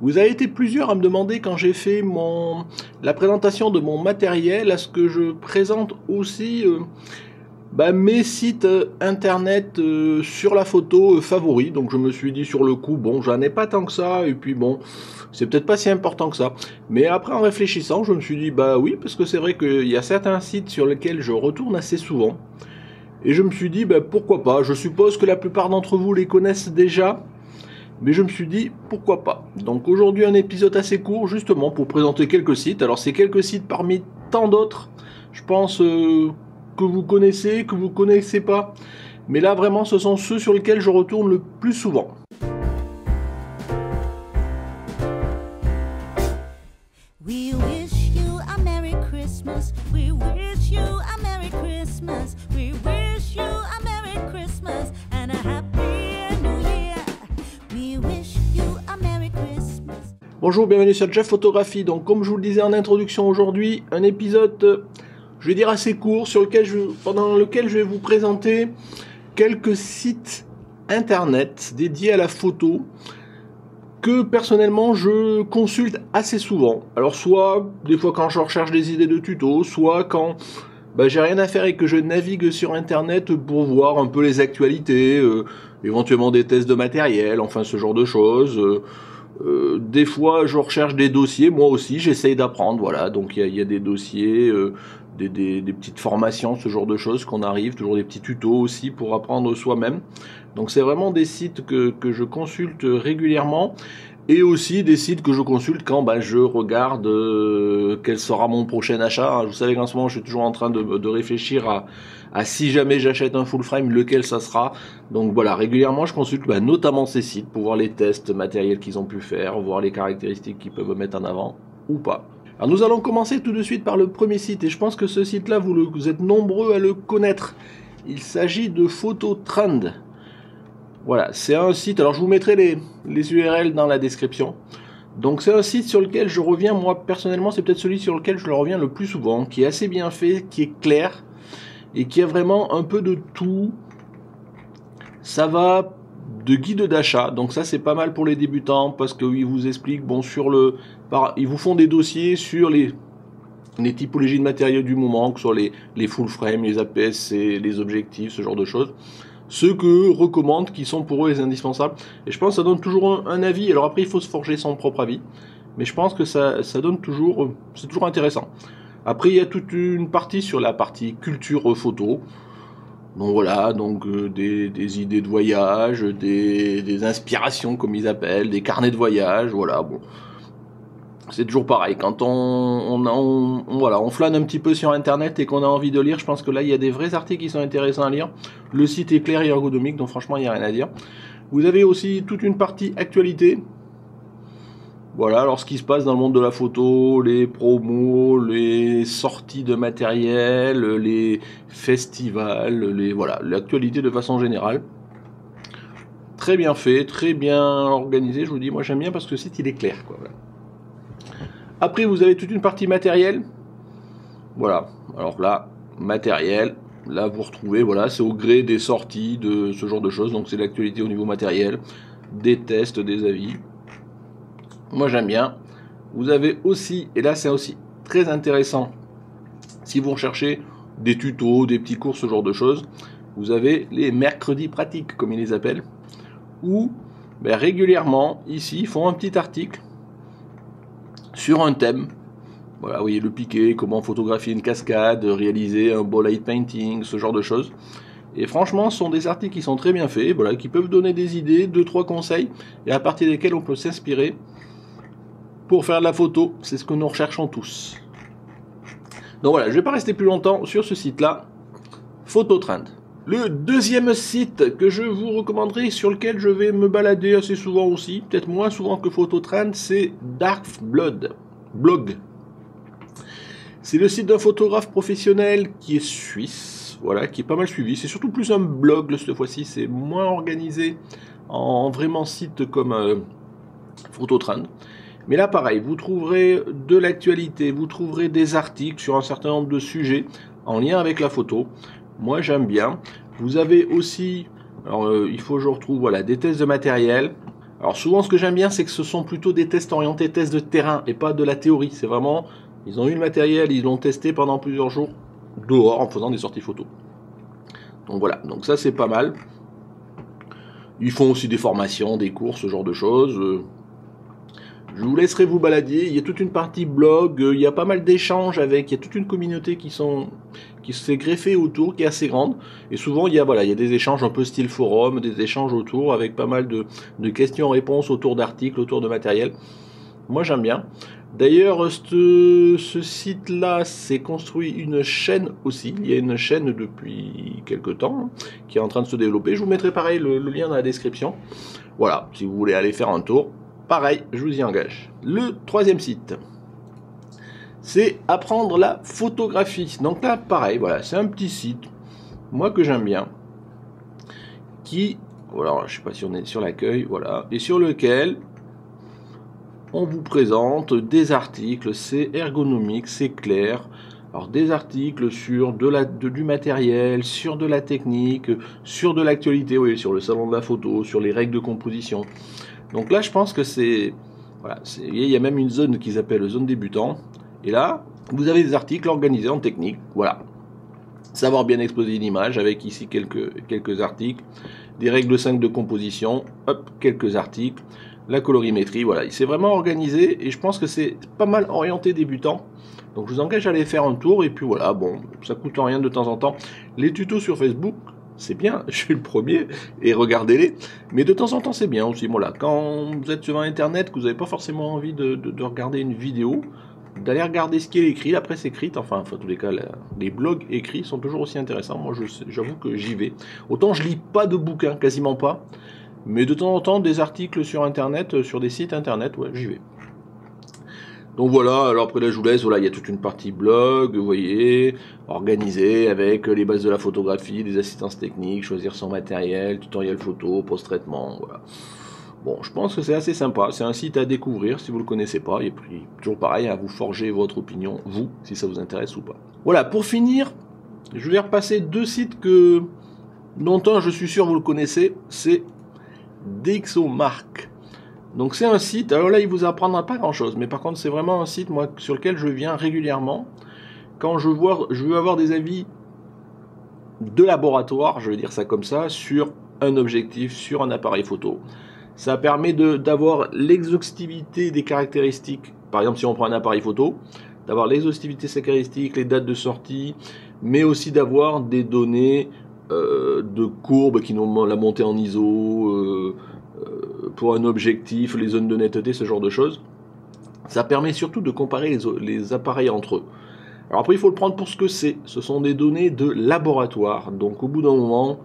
Vous avez été plusieurs à me demander quand j'ai fait la présentation de mon matériel, à ce que je présente aussi mes sites internet sur la photo favoris. Donc je me suis dit sur le coup, bon, j'en ai pas tant que ça, et puis bon, c'est peut-être pas si important que ça. Mais après, en réfléchissant, je me suis dit, bah oui, parce que c'est vrai qu'il y a certains sites sur lesquels je retourne assez souvent. Et je me suis dit, bah pourquoi pas. Je suppose que la plupart d'entre vous les connaissent déjà. Mais je me suis dit, pourquoi pas. Donc aujourd'hui, un épisode assez court, justement, pour présenter quelques sites. Alors c'est quelques sites parmi tant d'autres, je pense, que vous connaissez pas. Mais là, vraiment, ce sont ceux sur lesquels je retourne le plus souvent. We wish you a Merry Christmas. We wish you a Merry Christmas. We wish you a Merry Christmas and a Happy New Year. We wish you a Merry Christmas. Bonjour, bienvenue sur Jeff Photographie. Donc, comme je vous le disais en introduction aujourd'hui, un épisode, je vais dire assez court, pendant lequel je vais vous présenter quelques sites internet dédiés à la photo que personnellement je consulte assez souvent. Alors soit des fois quand je recherche des idées de tutos, soit quand j'ai rien à faire et que je navigue sur internet pour voir un peu les actualités, éventuellement des tests de matériel, enfin ce genre de choses. Des fois je recherche des dossiers, moi aussi j'essaye d'apprendre, voilà, donc il y a des dossiers, des petites formations, ce genre de choses qu'on arrive, toujours des petits tutos aussi pour apprendre soi-même. Donc c'est vraiment des sites que je consulte régulièrement, et aussi des sites que je consulte quand je regarde quel sera mon prochain achat. Vous savez qu'en ce moment je suis toujours en train de réfléchir à si jamais j'achète un full frame, lequel ça sera. Donc voilà, régulièrement je consulte notamment ces sites pour voir les tests matériels qu'ils ont pu faire, voir les caractéristiques qu'ils peuvent mettre en avant ou pas. Alors nous allons commencer tout de suite par le premier site, et je pense que ce site là vous êtes nombreux à le connaître. Il s'agit de Phototrend. Voilà, c'est un site, alors je vous mettrai les URL dans la description. Donc c'est un site sur lequel je reviens, moi personnellement c'est peut-être celui sur lequel je le reviens le plus souvent, qui est assez bien fait, qui est clair, et qui a vraiment un peu de tout. Ça va de guide d'achat, donc ça c'est pas mal pour les débutants, parce qu'ils vous expliquent, ils vous font des dossiers sur les typologies de matériaux du moment, que ce soit les full frame, les APS-C, les objectifs, ce genre de choses. Ceux que recommandent, qui sont pour eux les indispensables. Et je pense que ça donne toujours un avis. Alors après, il faut se forger son propre avis. Mais je pense que ça donne toujours... C'est toujours intéressant. Après, il y a toute une partie sur la partie culture photo. Donc voilà, des idées de voyage, des inspirations, comme ils appellent, des carnets de voyage, voilà, bon. C'est toujours pareil, quand on flâne un petit peu sur internet et qu'on a envie de lire, je pense que là il y a des vrais articles qui sont intéressants à lire. Le site est clair et ergonomique, donc franchement il n'y a rien à dire. Vous avez aussi toute une partie actualité. Voilà, alors ce qui se passe dans le monde de la photo, les promos, les sorties de matériel, les festivals, l'actualité de façon générale. Très bien fait, très bien organisé, je vous dis, moi j'aime bien parce que le site il est clair, quoi. Voilà. Après, vous avez toute une partie matériel. Voilà. Alors là, matériel. Là, vous retrouvez, voilà, c'est au gré des sorties, de ce genre de choses. Donc, c'est l'actualité au niveau matériel. Des tests, des avis. Moi, j'aime bien. Vous avez aussi, et là, c'est aussi très intéressant, si vous recherchez des tutos, des petits cours, ce genre de choses, vous avez les mercredis pratiques, comme ils les appellent, où régulièrement, ici, ils font un petit article sur un thème. Voilà, vous voyez le piqué, comment photographier une cascade, réaliser un beau light painting, ce genre de choses. Et franchement, ce sont des articles qui sont très bien faits, voilà, qui peuvent donner des idées, 2-3 conseils, et à partir desquels on peut s'inspirer pour faire de la photo. C'est ce que nous recherchons tous. Donc voilà, je ne vais pas rester plus longtemps sur ce site-là, Phototrend. Le deuxième site que je vous recommanderai, sur lequel je vais me balader assez souvent aussi, peut-être moins souvent que Phototrend, c'est Darkblog. C'est le site d'un photographe professionnel qui est suisse, voilà, qui est pas mal suivi. C'est surtout plus un blog cette fois-ci, c'est moins organisé en vraiment site comme Phototrend. Mais là pareil, vous trouverez de l'actualité, vous trouverez des articles sur un certain nombre de sujets en lien avec la photo. Moi j'aime bien. Vous avez aussi, alors il faut que je retrouve, voilà, des tests de matériel. Alors souvent ce que j'aime bien c'est que ce sont plutôt des tests orientés tests de terrain et pas de la théorie. C'est vraiment, ils ont eu le matériel, ils l'ont testé pendant plusieurs jours dehors en faisant des sorties photos. Donc voilà, donc ça c'est pas mal. Ils font aussi des formations, des cours, ce genre de choses. Je vous laisserai vous balader. Il y a toute une partie blog, il y a pas mal d'échanges avec, il y a toute une communauté qui s'est greffée autour, qui est assez grande. Et souvent il y a des échanges un peu style forum, des échanges autour avec pas mal de questions-réponses autour d'articles, autour de matériel. Moi j'aime bien. D'ailleurs, ce site-là s'est construit une chaîne aussi. Il y a une chaîne depuis quelques temps qui est en train de se développer. Je vous mettrai pareil le lien dans la description. Voilà, si vous voulez aller faire un tour. Pareil, je vous y engage. Le troisième site, c'est apprendre la photographie. Donc là, pareil, voilà, c'est un petit site, moi que j'aime bien, qui, voilà, je sais pas si on est sur l'accueil, voilà, et sur lequel on vous présente des articles, c'est ergonomique, c'est clair. Alors des articles sur du matériel, sur de la technique, sur de l'actualité, oui, sur le salon de la photo, sur les règles de composition. Donc là, je pense que c'est... Voilà, il y a même une zone qui s'appelle zone débutant. Et là, vous avez des articles organisés en technique. Voilà. Savoir bien exposer une image, avec ici quelques articles. Des règles 5 de composition. Hop, quelques articles. La colorimétrie, voilà. C'est vraiment organisé et je pense que c'est pas mal orienté débutant. Donc je vous engage à aller faire un tour. Et puis voilà, bon, ça coûte rien de temps en temps. Les tutos sur Facebook, c'est bien, je suis le premier, et regardez-les, mais de temps en temps c'est bien aussi, voilà, quand vous êtes sur internet, que vous n'avez pas forcément envie de regarder une vidéo, d'aller regarder ce qui est écrit, la presse écrite, enfin en tous les cas, les blogs écrits sont toujours aussi intéressants, moi j'avoue que j'y vais, autant je lis pas de bouquins, quasiment pas, mais de temps en temps des articles sur internet, sur des sites internet, ouais, j'y vais. Donc voilà, alors après là je vous laisse, voilà, il y a toute une partie blog, vous voyez, organisée avec les bases de la photographie, des assistances techniques, choisir son matériel, tutoriel photo, post-traitement, voilà. Bon, je pense que c'est assez sympa, c'est un site à découvrir si vous le connaissez pas, et puis toujours pareil, à vous forger votre opinion, vous, si ça vous intéresse ou pas. Voilà, pour finir, je vais repasser deux sites dont un je suis sûr vous le connaissez, c'est DxOMark. Donc c'est un site, alors là il vous apprendra pas grand chose, mais par contre c'est vraiment un site moi sur lequel je viens régulièrement quand je veux avoir des avis de laboratoire, je vais dire ça comme ça, sur un objectif, sur un appareil photo. Ça permet d'avoir l'exhaustivité des caractéristiques, par exemple si on prend un appareil photo, d'avoir l'exhaustivité des caractéristiques, les dates de sortie, mais aussi d'avoir des données de courbes qui n'ont la montée en ISO, pour un objectif, les zones de netteté, ce genre de choses. Ça permet surtout de comparer les appareils entre eux. Alors après, il faut le prendre pour ce que c'est. Ce sont des données de laboratoire. Donc au bout d'un moment,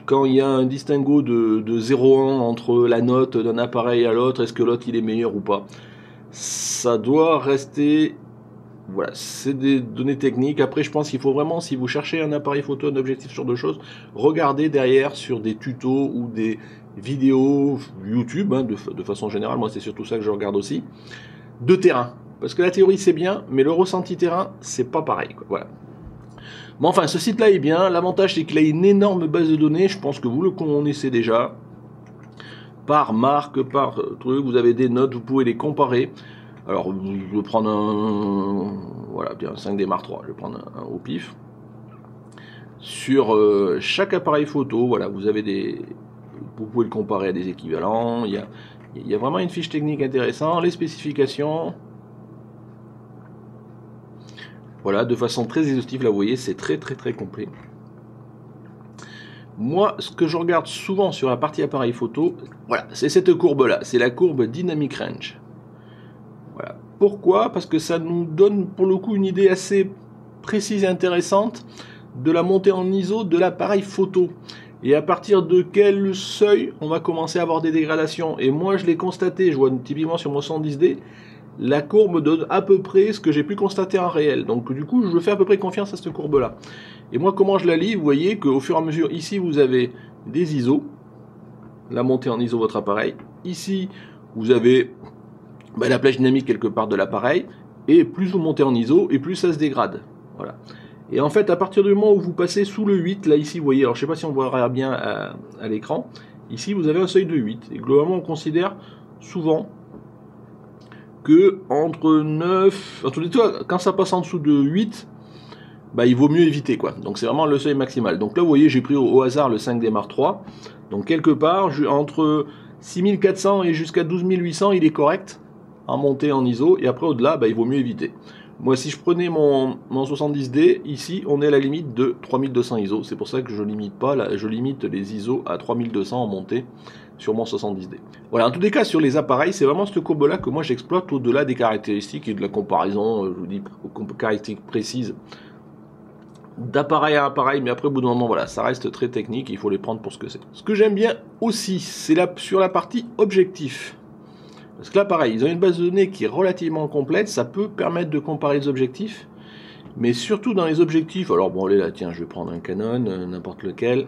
quand il y a un distinguo de 0,1 entre la note d'un appareil à l'autre, est-ce que l'autre il est meilleur ou pas? Ça doit rester... Voilà, c'est des données techniques. Après, je pense qu'il faut vraiment, si vous cherchez un appareil photo, un objectif sur deux choses, regardez derrière sur des tutos ou des vidéos YouTube, hein, de façon générale, moi c'est surtout ça que je regarde aussi, de terrain. Parce que la théorie c'est bien, mais le ressenti terrain, c'est pas pareil, quoi. Voilà. Mais enfin, ce site-là est bien. L'avantage, c'est qu'il a une énorme base de données. Je pense que vous le connaissez déjà. Par marque, par truc, vous avez des notes, vous pouvez les comparer. Alors, je vais prendre un... Voilà, bien, 5D Mark III, je vais prendre un au pif. Sur chaque appareil photo, voilà, vous avez des... Vous pouvez le comparer à des équivalents. Il y a vraiment une fiche technique intéressante. Les spécifications... Voilà, de façon très exhaustive, là, vous voyez, c'est très complet. Moi, ce que je regarde souvent sur la partie appareil photo, voilà, c'est cette courbe-là. C'est la courbe Dynamic Range. Voilà. Pourquoi? Parce que ça nous donne pour le coup une idée assez précise et intéressante de la montée en ISO de l'appareil photo. Et à partir de quel seuil on va commencer à avoir des dégradations. Et moi je l'ai constaté, je vois typiquement sur mon 110D, la courbe me donne à peu près ce que j'ai pu constater en réel. Donc du coup je fais à peu près confiance à cette courbe là. Et moi comment je la lis? Vous voyez qu'au fur et à mesure, ici vous avez des ISO, la montée en ISO de votre appareil. Ici vous avez... la plage dynamique quelque part de l'appareil, et plus vous montez en ISO, et plus ça se dégrade. Voilà. Et en fait, à partir du moment où vous passez sous le 8, là ici, vous voyez, alors je sais pas si on voit bien à l'écran, Ici, vous avez un seuil de 8. Et globalement, on considère souvent que entre 9... En tous les cas, quand ça passe en dessous de 8, bah, il vaut mieux éviter, quoi. Donc c'est vraiment le seuil maximal. Donc là, vous voyez, j'ai pris au hasard le 5D Mark III. Donc quelque part, entre 6400 et jusqu'à 12800, il est correct en montée en ISO. Et après, au-delà, bah, il vaut mieux éviter. Moi, si je prenais mon 70D, ici, on est à la limite de 3200 ISO. C'est pour ça que je limite pas, là, je limite les ISO à 3200 en montée sur mon 70D. Voilà, en tous les cas, sur les appareils, c'est vraiment cette courbe-là que moi j'exploite au-delà des caractéristiques et de la comparaison, je vous dis, caractéristiques précises d'appareil à appareil, mais après, au bout d'un moment, voilà, ça reste très technique, il faut les prendre pour ce que c'est. Ce que j'aime bien aussi, c'est sur la partie objectif. Parce que là, pareil, ils ont une base de données qui est relativement complète, ça peut permettre de comparer les objectifs, mais surtout dans les objectifs, alors bon, allez là, tiens, je vais prendre un Canon, n'importe lequel.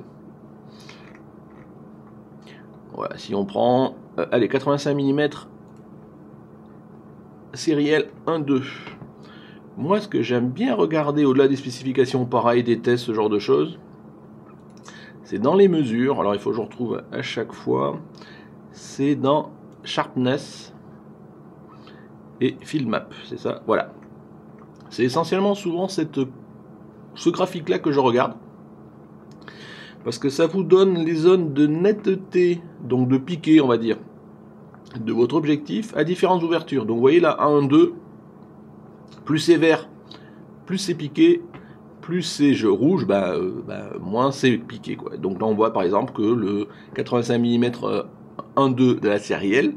Voilà, si on prend, allez, 85 mm, sériel 1.2. Moi, ce que j'aime bien regarder, au-delà des spécifications, pareil, des tests, ce genre de choses, c'est dans les mesures, alors il faut que je retrouve à chaque fois, c'est dans Sharpness et Field Map, c'est ça, voilà. C'est essentiellement souvent ce graphique-là que je regarde, parce que ça vous donne les zones de netteté, donc de piqué, on va dire, de votre objectif à différentes ouvertures. Donc vous voyez là, 1.2, plus c'est vert, plus c'est piqué, plus c'est rouge, moins c'est piqué, quoi. Donc là on voit par exemple que le 85 mm 1.2 de la sérielle,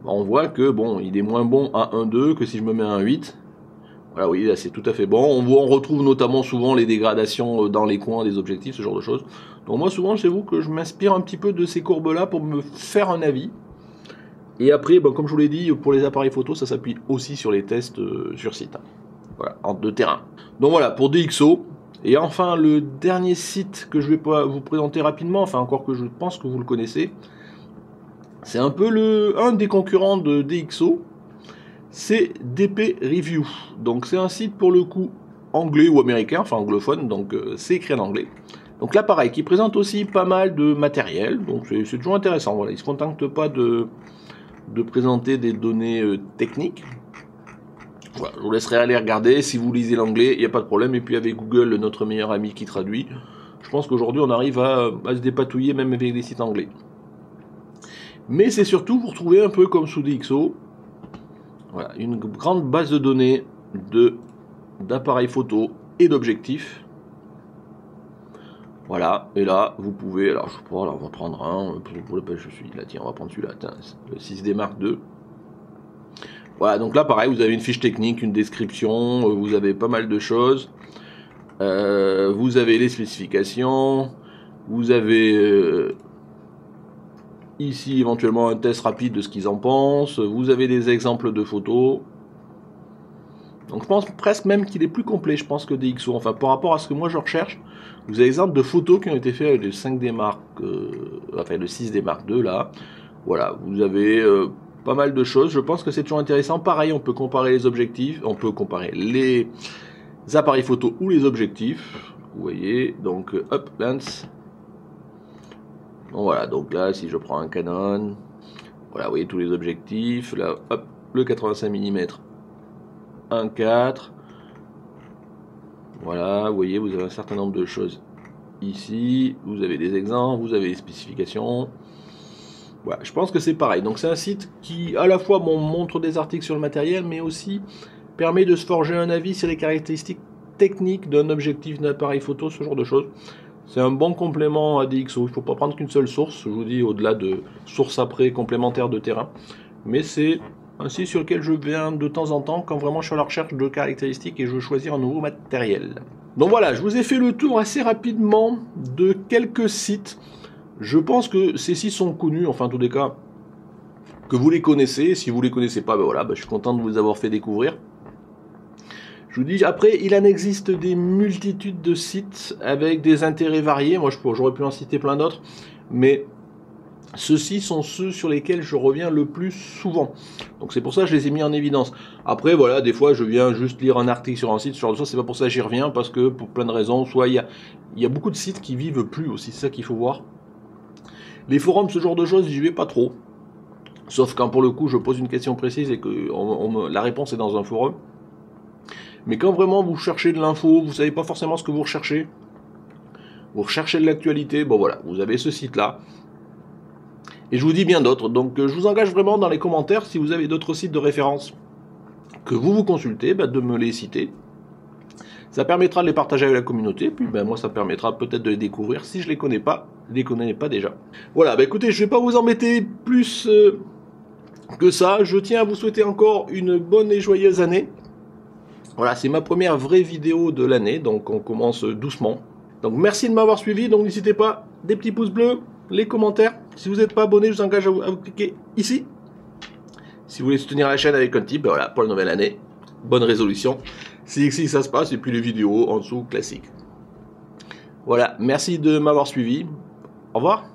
on voit que bon, il est moins bon à 1.2 que si je me mets à 1.8. Voilà, oui, là c'est tout à fait bon. On retrouve notamment souvent les dégradations dans les coins des objectifs, ce genre de choses. Donc moi souvent, c'est vous que je m'inspire un petit peu de ces courbes-là pour me faire un avis. Et après, comme je vous l'ai dit, pour les appareils photo, ça s'appuie aussi sur les tests sur site. Voilà, de terrain. Donc voilà, pour DxO. Et enfin, le dernier site que je vais vous présenter rapidement, enfin encore que je pense que vous le connaissez, c'est un peu un des concurrents de DxO, c'est DP Review. Donc c'est un site pour le coup anglais ou américain, enfin anglophone, donc c'est écrit en anglais. Donc là pareil, qui présente aussi pas mal de matériel, donc c'est toujours intéressant. Voilà, il ne se contente pas de présenter des données techniques. Voilà, je vous laisserai aller regarder, si vous lisez l'anglais, il n'y a pas de problème, et puis avec Google, notre meilleur ami qui traduit, je pense qu'aujourd'hui on arrive à se dépatouiller même avec des sites anglais. Mais c'est surtout, vous retrouvez un peu comme sous DxO, voilà, une grande base de données d'appareils photo et d'objectifs. Voilà, et là, vous pouvez, alors je sais pas, là, on va prendre un, pour le je suis là, tiens, on va prendre celui-là, le 6D Mark II. Voilà, donc là, pareil, vous avez une fiche technique, une description, vous avez pas mal de choses. Vous avez les spécifications, vous avez ici éventuellement un test rapide de ce qu'ils en pensent, vous avez des exemples de photos. Donc je pense presque même qu'il est plus complet, je pense, que DxO. Enfin, par rapport à ce que moi je recherche, vous avez des exemples de photos qui ont été faites avec le 5D Mark, enfin le 6D Mark II là. Voilà, vous avez pas mal de choses. Je pense que c'est toujours intéressant. Pareil, on peut comparer les objectifs, on peut comparer les appareils photo ou les objectifs. Vous voyez, donc hop, lens. Bon, voilà, donc là, si je prends un Canon, voilà, vous voyez tous les objectifs. Là, hop, le 85 mm 1.4. Voilà, vous voyez, vous avez un certain nombre de choses ici. Vous avez des exemples, vous avez les spécifications. Voilà, je pense que c'est pareil. Donc c'est un site qui à la fois montre des articles sur le matériel, mais aussi permet de se forger un avis sur les caractéristiques techniques d'un objectif, d'un appareil photo, ce genre de choses. C'est un bon complément à DxO. Il ne faut pas prendre qu'une seule source, je vous dis, au-delà de sources après complémentaires de terrain. Mais c'est un site sur lequel je viens de temps en temps quand vraiment je suis à la recherche de caractéristiques et je veux choisir un nouveau matériel. Donc voilà, je vous ai fait le tour assez rapidement de quelques sites. Je pense que ces sites sont connus, enfin en tous les cas, que vous les connaissez. Si vous ne les connaissez pas, ben voilà, je suis content de vous avoir fait découvrir. Je vous dis, après, il en existe des multitudes de sites avec des intérêts variés. Moi, j'aurais pu en citer plein d'autres, mais ceux-ci sont ceux sur lesquels je reviens le plus souvent. Donc c'est pour ça que je les ai mis en évidence. Après, voilà, des fois, je viens juste lire un article sur un site, ce genre de choses. C'est pas pour ça que j'y reviens, parce que pour plein de raisons, soit il y a beaucoup de sites qui vivent plus aussi, c'est ça qu'il faut voir. Les forums, ce genre de choses, j'y vais pas trop. Sauf quand pour le coup je pose une question précise et que la réponse est dans un forum. Mais quand vraiment vous cherchez de l'info, vous savez pas forcément ce que vous recherchez de l'actualité, bon voilà, vous avez ce site-là. Et je vous dis bien d'autres, donc je vous engage vraiment dans les commentaires, si vous avez d'autres sites de référence que vous consultez, de me les citer. Ça permettra de les partager avec la communauté, puis moi ça permettra peut-être de les découvrir si je les connais pas déjà. Voilà, écoutez, je vais pas vous embêter plus que ça, je tiens à vous souhaiter encore une bonne et joyeuse année. Voilà, c'est ma première vraie vidéo de l'année, donc on commence doucement. Donc merci de m'avoir suivi, donc n'hésitez pas, des petits pouces bleus, les commentaires. Si vous n'êtes pas abonné, je vous engage à vous cliquer ici. Si vous voulez soutenir la chaîne avec un tip, voilà, pour la nouvelle année, bonne résolution. C'est ici ça se passe, et puis les vidéos en dessous, classiques. Voilà, merci de m'avoir suivi. Au revoir.